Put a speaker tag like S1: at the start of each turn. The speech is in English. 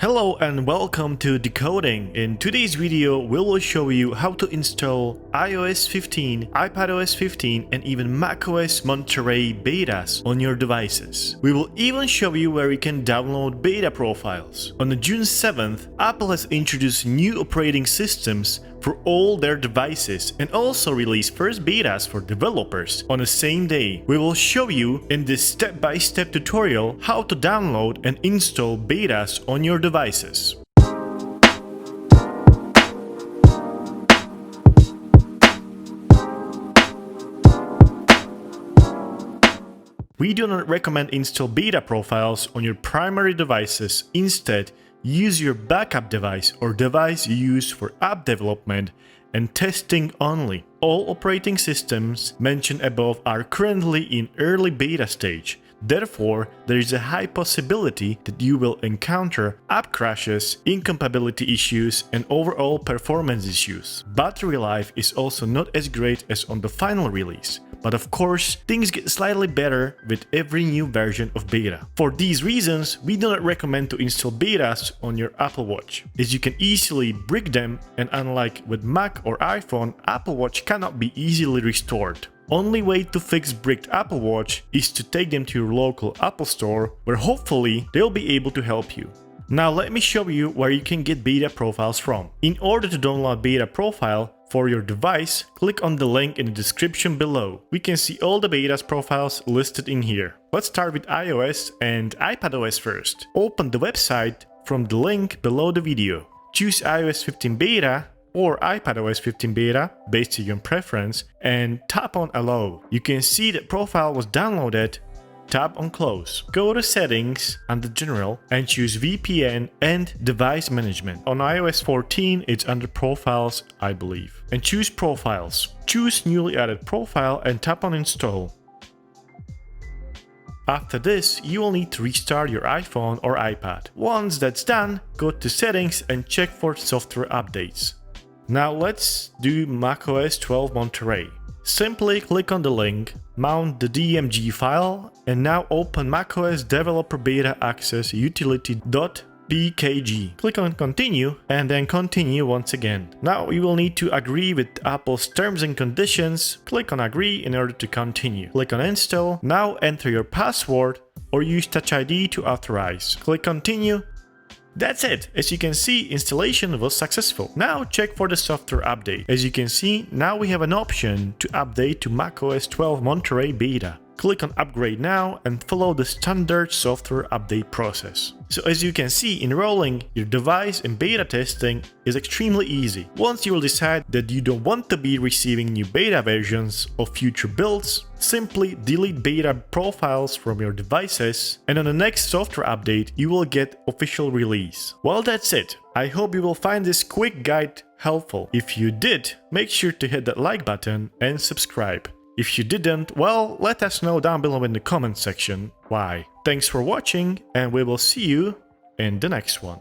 S1: Hello and welcome to Decoding. In today's video, we will show you how to install iOS 15, iPadOS 15 and even macOS Monterey Betas on your devices. We will even show you where you can download beta profiles. On June 7th, Apple has introduced new operating systems for all their devices and also released first betas for developers on the same day. We will show you in this step-by-step tutorial how to download and install betas on your devices. We do not recommend install beta profiles on your primary devices. Instead, use your backup device or device used for app development and testing only. All operating systems mentioned above are currently in early beta stage. Therefore, there is a high possibility that you will encounter app crashes, incompatibility issues, and overall performance issues. Battery life is also not as great as on the final release. But of course, things get slightly better with every new version of beta. For these reasons, we do not recommend to install betas on your Apple Watch, as you can easily brick them, and unlike with Mac or iPhone, Apple Watch cannot be easily restored. Only way to fix bricked Apple Watch is to take them to your local Apple store, where hopefully they'll be able to help you. Now let me show you where you can get beta profiles from. In order to download beta profile for your device, click on the link in the description below. We can see all the betas profiles listed in here. Let's start with iOS and iPadOS first. Open the website from the link below the video. Choose iOS 15 beta or iPadOS 15 beta based on your preference and tap on allow. You can see that profile was downloaded. Tap on close. Go to settings under general and choose VPN and device management. On iOS 14 it's under profiles, I believe. And choose profiles. Choose newly added profile and tap on install. After this, you will need to restart your iPhone or iPad. Once that's done, go to settings and check for software updates. Now let's do macOS 12 Monterey. Simply click on the link, mount the DMG file, and now open macOS Developer Beta Access Utility.pkg. Click on continue and then continue once again. Now you will need to agree with Apple's terms and conditions. Click on agree in order to continue. Click on install. Now enter your password or use Touch ID to authorize. Click continue. That's it. As you can see, installation was successful. Now check for the software update. As you can see, now we have an option to update to macOS 12 Monterey Beta. Click on upgrade now and follow the standard software update process. So as you can see, enrolling your device in beta testing is extremely easy. Once you will decide that you don't want to be receiving new beta versions of future builds, simply delete beta profiles from your devices, and on the next software update you will get official release. Well, that's it. I hope you will find this quick guide helpful. If you did, make sure to hit that like button and subscribe. If you didn't, well, let us know down below in the comment section why. Thanks for watching, and we will see you in the next one.